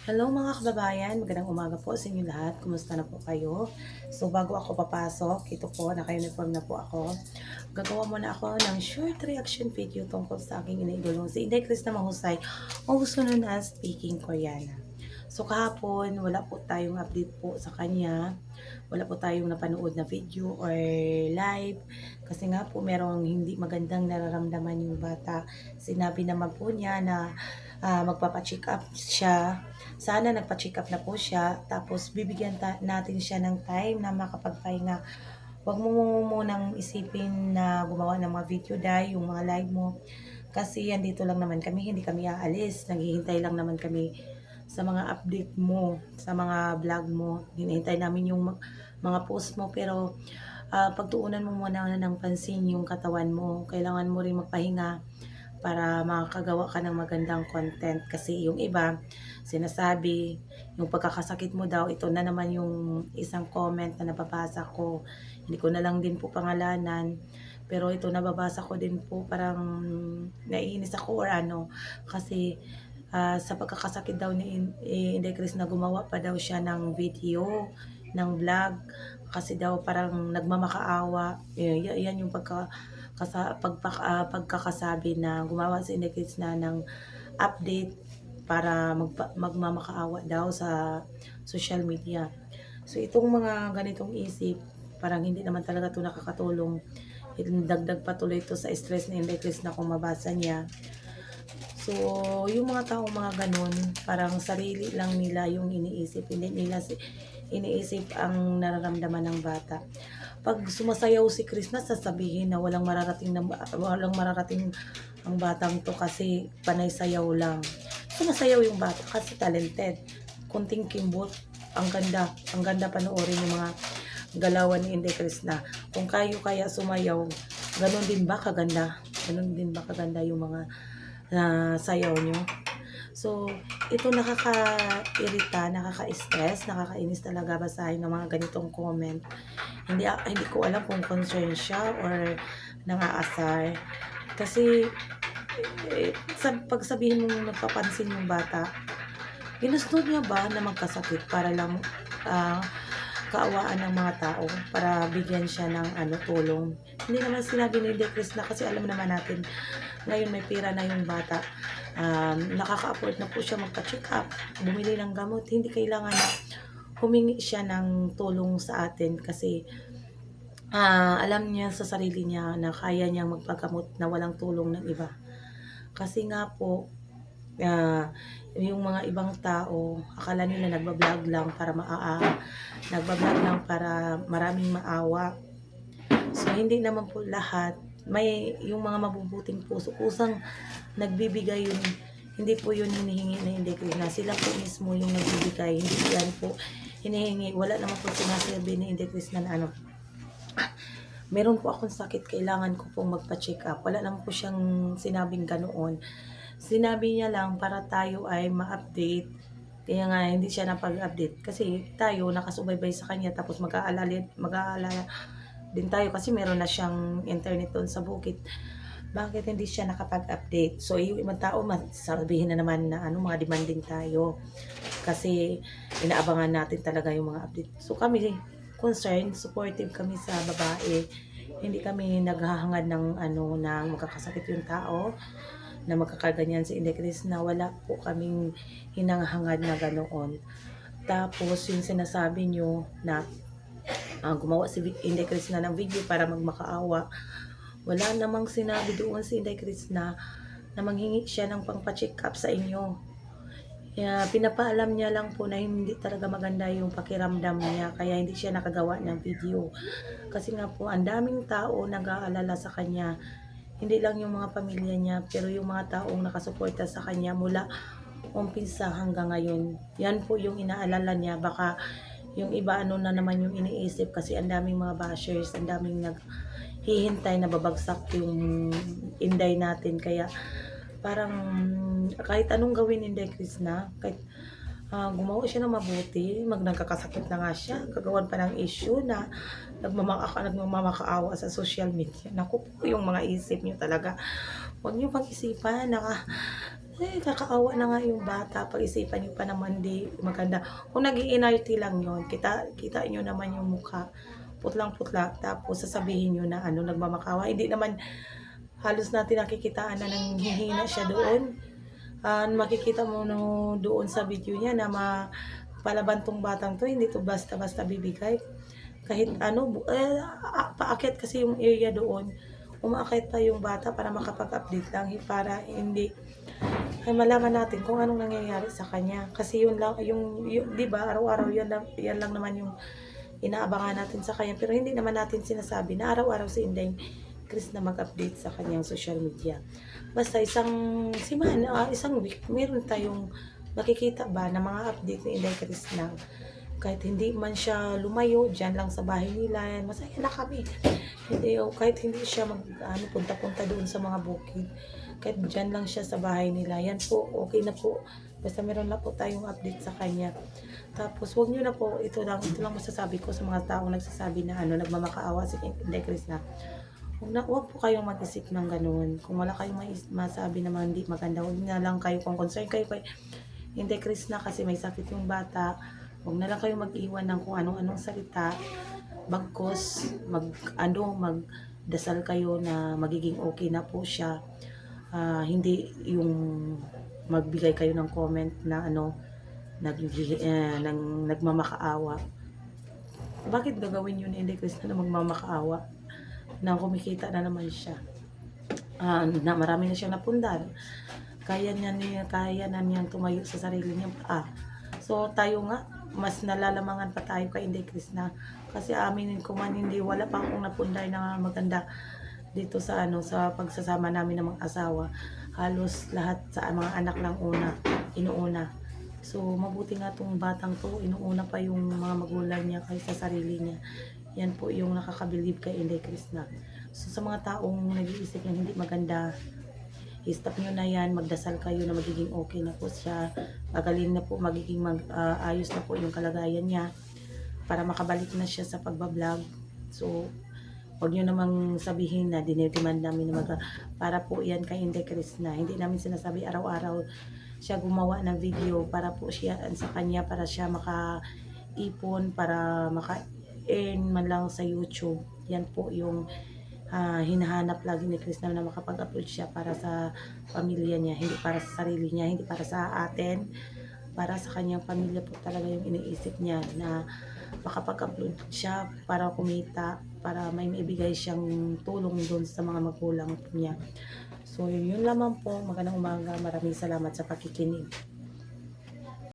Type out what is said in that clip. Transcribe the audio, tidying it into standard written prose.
Hello mga kababayan, magandang umaga po sa inyo lahat. Kumusta na po kayo? So bago ako papasok, ito po, naka-uniform na po ako. Gagawa muna ako ng short reaction video tungkol sa aking iniidolong si Inday Chris na mahusay o gusto nun as speaking Koreana. So kahapon, wala po tayong update po sa kanya. Wala po tayong napanood na video or live. Kasi nga po merong hindi magandang nararamdaman yung bata. Sinabi naman po niya na magpapacheck up siya. Sana nagpa-check up na po siya. Tapos bibigyan natin siya ng time na makapagpahinga. Huwag mo munang isipin na gumawa ng mga video dahil yung mga live mo. Kasi yan dito lang naman kami, hindi kami aalis. Naghihintay lang naman kami sa mga update mo, sa mga vlog mo. Hinihintay namin yung mga post mo. Pero pagtuunan mo muna ng pansin yung katawan mo. Kailangan mo rin magpahinga para makakagawa ka ng magandang content. Kasi yung iba, sinasabi, yung pagkakasakit mo daw, ito na naman yung isang comment na nababasa ko. Hindi ko na lang din po pangalanan. Pero ito nababasa ko din po, parang naiinis ako or ano. Kasi sa pagkakasakit daw ni Inday Chris na gumawa pa daw siya ng video, ng vlog. Kasi daw parang nagmamakaawa. Yan yung pagkakasabi na gumawa si Inday Chris na ng update para magmamakaawa daw sa social media. So itong mga ganitong isip, parang hindi naman talaga ito nakakatulong. Dagdag patuloy ito sa stress ni Inday Chris na kung mabasa niya. So, yung mga taong mga ganun, parang sarili lang nila yung iniisip. Hindi nila iniisip ang nararamdaman ng bata. Pag sumasayaw si Chris na, sasabihin na walang mararating ang batang to kasi panay sayaw lang. Sumasayaw yung bata kasi talented. Kunting kimbot, ang ganda panoorin yung mga galawan ni Inday Chris na. Kung kayo kaya sumayaw, ganun din ba kaganda? Ganun din ba kaganda yung mga na sayaw nyo? So, ito nakaka-irita, nakaka-stress, nakakainis talaga basahin ng mga ganitong comment. Hindi ko alam kung concern siya or nang-aasar. Kasi, pagsabihin mong nagpapansin yung bata, ginusto niya ba na magkasakit para lang ah, kaawaan ng mga tao para bigyan siya ng tulong. Hindi naman sinabi ni De Chris na kasi alam naman natin ngayon may pera na yung bata. Nakaka-afford na po siya magpa-check up, bumili ng gamot. Hindi kailangan na humingi siya ng tulong sa atin kasi alam niya sa sarili niya na kaya niyang magpagamot na walang tulong ng iba. Kasi nga po, yung mga ibang tao, akala nila nagbablog lang para maraming maawa. So, hindi naman po lahat. May yung mga mabubuting puso, kusang nagbibigay yun. Hindi po yun hinihingi na hindi ko na. Sila po mismo yung nagbibigay. Hindi yan po hinihingi. Wala naman po sinasabi ni Inday Chris na ano. Meron po akong sakit, kailangan ko pong magpa-check up. Wala naman po siyang sinabing ganoon. Sinabi niya lang para tayo ay ma-update. Kaya nga hindi siya napag-update. Kasi tayo nakasubaybay sa kanya tapos mag-aalala din tayo kasi meron na siyang internet doon sa bukid. Bakit hindi siya nakapag-update? So, yung ibang tao, sabihin na naman na mga demanding tayo. Kasi, inaabangan natin talaga yung mga update. So, kami, concerned, supportive kami sa babae. Hindi kami naghahangad ng na magkakasakit yung tao, na magkakaganyan si Inday Chris, na wala po kaming hinanghangad na ganoon. Tapos, yung sinasabi nyo na gumawa si Inday Chris na ng video para magmakaawa. Wala namang sinabi doon si Inday Chris na manghingi siya ng pangpa-check up sa inyo. Pinapaalam niya lang po na hindi talaga maganda yung pakiramdam niya kaya hindi siya nakagawa ng video. Kasi nga po, ang daming tao nag-aalala sa kanya. Hindi lang yung mga pamilya niya, pero yung mga taong nakasuporta sa kanya mula umpisa hanggang ngayon. Yan po yung inaalala niya. Baka yung iba na naman yung iniisip kasi ang daming mga bashers, ang daming naghihintay na babagsak yung Inday natin. Kaya parang kahit anong gawin Inday Chris na, kahit gumawa siya ng mabuti, nagkakasakit na nga siya, gagawan pa ng issue na nagmamakaawa sa social media. Naku po, yung mga isip niyo talaga, huwag niyo pag-isipan na kakaawa na nga yung bata, pag-isipan niyo pa naman di maganda. Kung nag-iinarte lang yun, kita niyo naman yung mukha, putlang-putla, tapos sasabihin niyo na nagmamakawa. Hindi naman halos natin nakikitaan na nanghihina siya doon. Makikita mo no, doon sa video niya na palaban tong batang to, hindi to basta-basta bibigay. Kahit paakyat kasi yung area doon, umaakyat pa yung bata para makapag-update lang, para hindi ay malaman natin kung anong nangyayari sa kanya. Kasi yun lang, yung 'di ba, araw-araw yan lang naman yung inaabangan natin sa kanya. Pero hindi naman natin sinasabi na araw-araw si Inday Chris na mag-update sa kanyang social media. Basta isang week, meron tayong makikita ba na mga update ni Inday Chris na kahit hindi man siya lumayo, dyan lang sa bahay nila, masaya na kami. Kahit hindi siya punta-punta doon sa mga bukid, kahit dyan lang siya sa bahay nila, yan po, okay na po. Basta meron na po tayong update sa kanya. Tapos, wag nyo na po, ito lang masasabi ko sa mga taong nagsasabi na nagmamakaawa si Inday Chris na wag po kayong mag-isip ng ganun. Kung wala kayong masabi na hindi maganda, wag na lang kayo, kung concern kayo kay Inday Chris na kasi may sakit yung bata, wag na lang kayo mag-iwan ng kung anong salita. Bagkos magdasal kayo na magiging okay na po siya. Hindi yung magbigay kayo ng comment na nagmamakaawa. Bakit gagawin yun ni Inday Chris na magmamakaawa? Na kumikita na naman siya. Na marami na siyang napundar. Kaya na niyang tumayo sa sarili niyang paa. So tayo nga, mas nalalamangan pa tayo kay Inday Chris na, kasi aminin ko man hindi, wala pa akong napundar na maganda dito sa sa pagsasama namin ng mga asawa. Halos lahat sa mga anak lang inuuna. So mabuti nga tong batang to, inuuna pa yung mga magulang niya kaysa sarili niya. Yan po yung nakakabilib kay Inday Chris na. So sa mga taong nag-iisip na hindi maganda, i-stop nyo na yan, magdasal kayo na magiging okay na po siya, magaling na po, magiging ayos na po yung kalagayan niya para makabalik na siya sa pagbablog. So huwag nyo namang sabihin na dinidemand namin na para po yan kay Inday Chris na. Hindi namin sinasabi araw-araw siya gumawa ng video para po siya sa kanya, para siya makaipon, para maka-earn man lang sa YouTube. Yan po yung hinahanap lagi ni Chris na makapag-upload siya para sa pamilya niya, hindi para sa sarili niya, hindi para sa atin, para sa kanyang pamilya po talaga yung iniisip niya, na makapag-upload siya para kumita, para may maibigay siyang tulong doon sa mga magulang niya. So yun lamang po, magandang umaga, maraming salamat sa pakikinig.